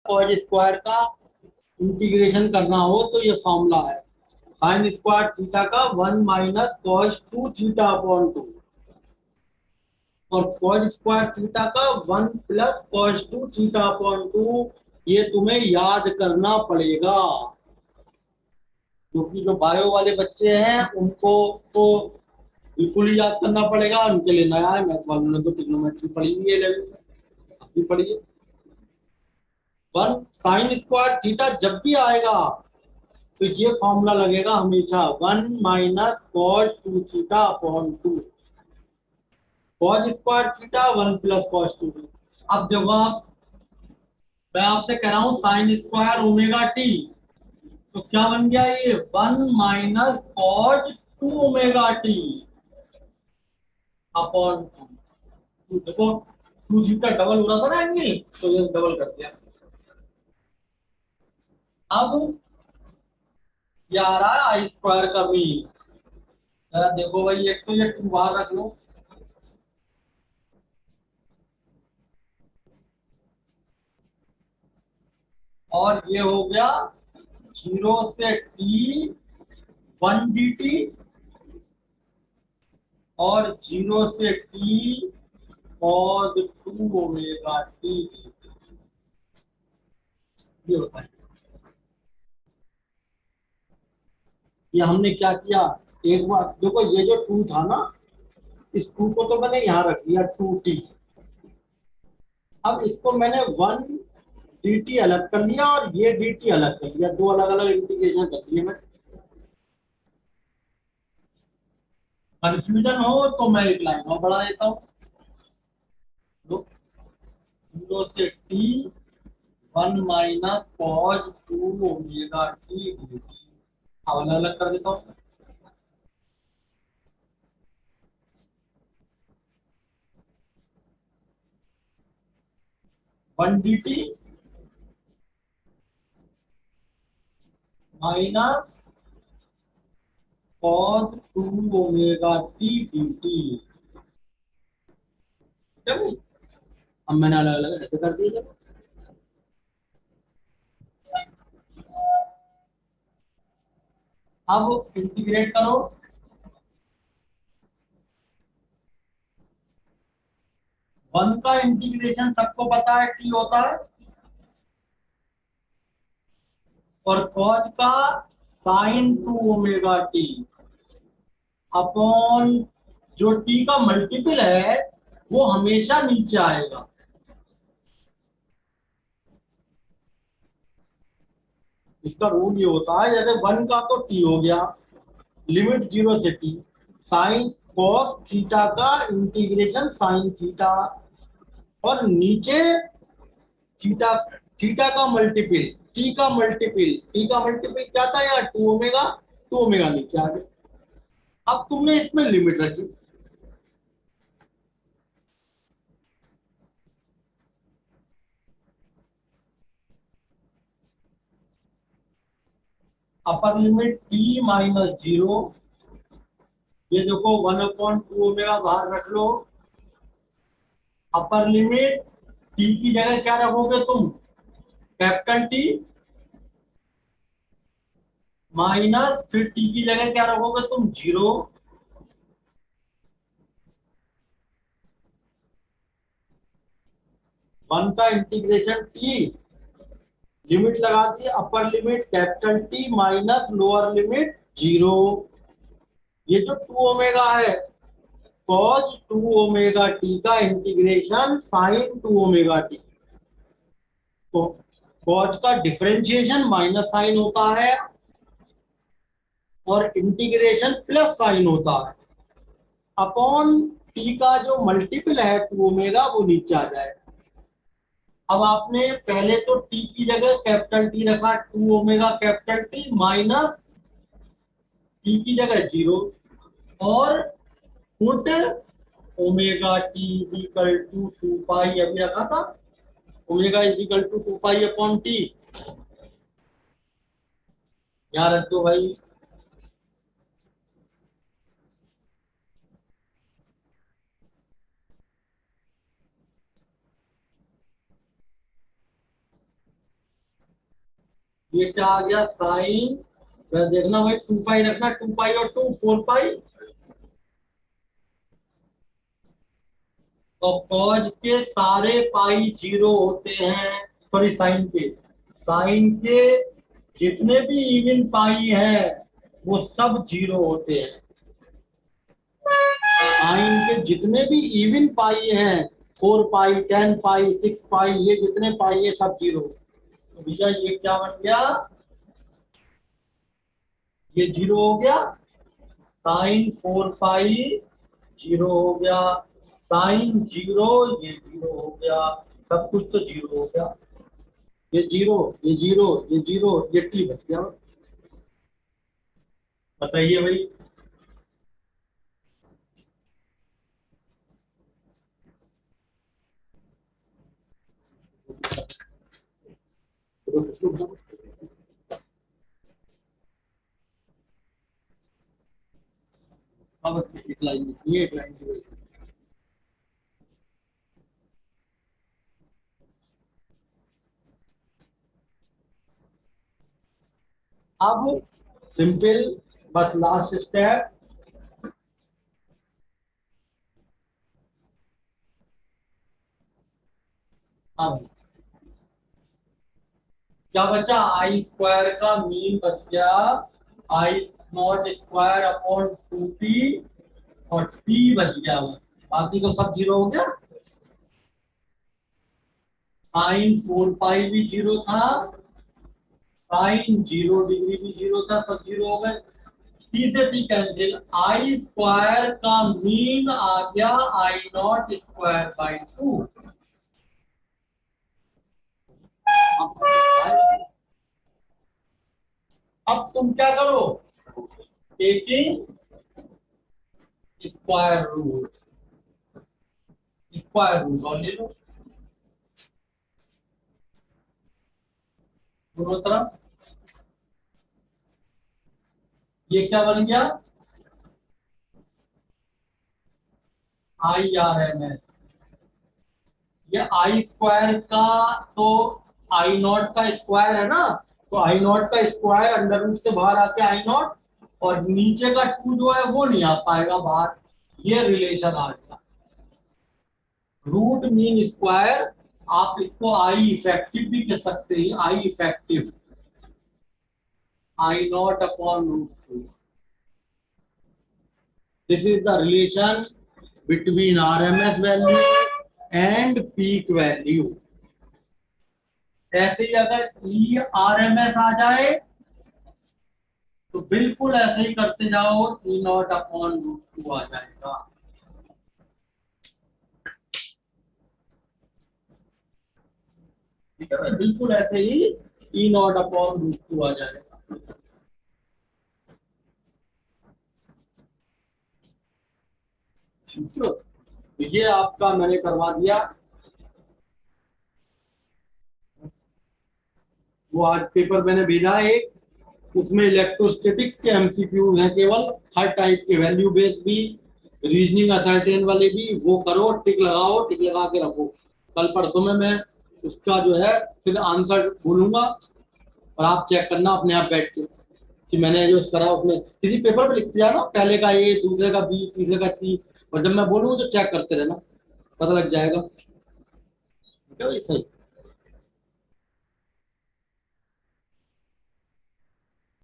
Cause square का integration करना हो तो ये फॉर्मूला है, साइन स्क्वायर थीटा का 1 माइनस कॉस 2 थीटा अपॉन 2, और कॉज स्क्वायर थीटा का 1 प्लस कॉस 2 थीटा अपॉन 2। ये तुम्हें याद करना पड़ेगा, क्योंकि जो बायो वाले बच्चे हैं उनको तो बिल्कुल ही याद करना पड़ेगा, उनके लिए नया है। मैथ वालों ने तो ट्रिग्नोमेट्री पढ़ी हुई है 11th में, अभी पढ़िए। 1 साइन स्क्वायर थीटा जब भी आएगा तो ये फॉर्मूला लगेगा हमेशा, 1 minus cos 2 theta upon 2, cos square theta 1 plus cos 2। अब देखो आप, मैं आपसे कह रहा हूं साइन स्क्वायर ओमेगा टी, तो क्या बन गया ये 1 minus cos 2 omega T upon 2। देखो 2 थीटा डबल हो रहा था ना एंगल, तो ये डबल कर दिया। अब ये आ रहा है आई स्क्वायर का मीन। जरा देखो भाई, एक तो ये 2 बाहर रख लो, और ये हो गया 0 से t 1 dt, और 0 से t cos 2 ओमेगा टी, ये होता है। ये हमने क्या किया, एक बार देखो, ये जो 2 था ना, इस 2 को तो मैंने यहाँ रख दिया 2t। अब इसको मैंने 1 dt अलग कर लिया और ये dt अलग कर लिया, दो अलग अलग इंटीग्रेशन कर दिए। मैं कंफ्यूजन हो तो मैं एक लाइन और बढ़ा देता हूँ, 0 से t 1 minus cos 2 omega T dt। अब अलग अलग कर देता हूँ, 1 dt minus cos 2 omega T dt। ठीक है भाई, अब मैंने अलग अलग ऐसे कर दिया। अब इंटीग्रेट करो, 1 का इंटीग्रेशन सबको पता है टी होता है, और कॉज का साइन 2 ओमेगा टी अपॉन जो टी का मल्टीपल है वो हमेशा नीचे आएगा। इसका रूल ये होता है, जैसे 1 का तो टी हो गया, लिमिट 0 से टी, साइन कॉस थीटा का इंटीग्रेशन साइन थीटा, और नीचे थीटा, थीटा का मल्टीपल, टी का मल्टीपल क्या था यार, 2 ओमेगा, 2 ओमेगा नीचे आ गया। अब तुमने इसमें लिमिट रखी, अपर लिमिट टी माइनस 0, ये देखो 1/2 ओमेगा बाहर रख लो, अपर लिमिट टी की जगह क्या रखोगे तुम, कैपिटल टी, माइनस फिर टी की जगह क्या रखोगे तुम, 0, 1 का इंटीग्रेशन टी, लिमिट लगा दी, upper limit capital T minus lower limit 0। ये जो 2 ओमेगा है, cos 2 ओमेगा टी का इंटीग्रेशन साइन 2 ओमेगा टी, तो cos का डिफरेंशिएशन माइनस साइन होता है और इंटीग्रेशन प्लस साइन होता है, अपॉन टी का जो मल्टीपल है 2 ओमेगा वो नीचे आ जाएगा। अब आपने पहले तो टी की जगह कैपिटल टी रखा, 2 omega capital T minus T की जगह 0, और put omega T equal to 2 pi, अभी रखा था omega equal to 2 pi upon T, यहाँ रख दो भाई। ये क्या आ गया साइन, देखना भाई 2 पाई रखना, 2 पाई और 2 4 पाई। तो कॉज के सारे पाई जीरो होते हैं, सॉरी साइन के जितने भी इवन पाई हैं वो सब जीरो होते हैं। साइन के जितने भी इवन पाई हैं, 4 पाई 10 पाई 6 पाई, ये जितने पाई है सब जीरो। तो भैया ये क्या बन गया, ये जीरो हो गया, साइन 4 पाई जीरो हो गया, साइन जीरो ये जीरो हो गया, सब कुछ तो जीरो हो गया। ये जीरो ये जीरो ये जीरो ये टी बच गया। बताइए भाई। अब एक लाइन लिखिए, एक लाइन की वजह से। अब सिंपल, बस लास्ट स्टेप। अब क्या बचा, आई स्क्वायर का मीन बच गया आई नॉट स्क्वायर अपॉन 2t, और t बच गया बस, बाकी तो सब जीरो हो गया। साइन 4 पाई भी जीरो था, साइन 0 डिग्री भी जीरो था, सब जीरो हो गए। टी से टी कैंसिल, आई स्क्वायर का मीन आ गया आई नॉट स्क्वायर बाई 2। अब तुम क्या करो, टेकिंग स्क्वायर रूट और ले लो दोनों तरफ। ये क्या बन गया, आई आर एम एस। ये आई स्क्वायर का तो आई नॉट का स्क्वायर है ना, तो आई नॉट का स्क्वायर अंडर रूट से बाहर आके आई नॉट, और नीचे का 2 जो है वो नहीं आ पाएगा बाहर। ये रिलेशन आ गया रूट मीन स्क्वायर। आप इसको आई इफेक्टिव भी कह सकते हैं, I effective, I not upon root 2। This is the relation between RMS value and peak value. ऐसे ही अगर ई आर एम एस आ जाए तो बिल्कुल ऐसे ही करते जाओ, ई नॉट अपॉन रूट 2 आ जाएगा। ठीक है, बिल्कुल ऐसे ही ई नॉट अपॉन रूट 2 आ जाएगा। तो ये आपका मैंने करवा दिया। वो आज पेपर मैंने भेजा है एक, उसमें इलेक्ट्रोस्टैटिक्स के एमसीक्यूज हैं केवल, हर टाइप के, वैल्यू बेस्ड भी, रीजनिंग असर्टेन वाले भी। वो करो, टिक लगाओ, टिक लगा के रखो। कल परसों में मैं उसका जो है फिर आंसर बोलूंगा, और आप चेक करना अपने आप बैठ के कि मैंने जो करा उसमें किसी पेपर पे लिख दिया ना, पहले का ए, दूसरे का बी, तीसरे का सी, और जब मैं बोलूँ तो चेक करते रहना, पता लग जाएगा। ठीक है भाई, सही।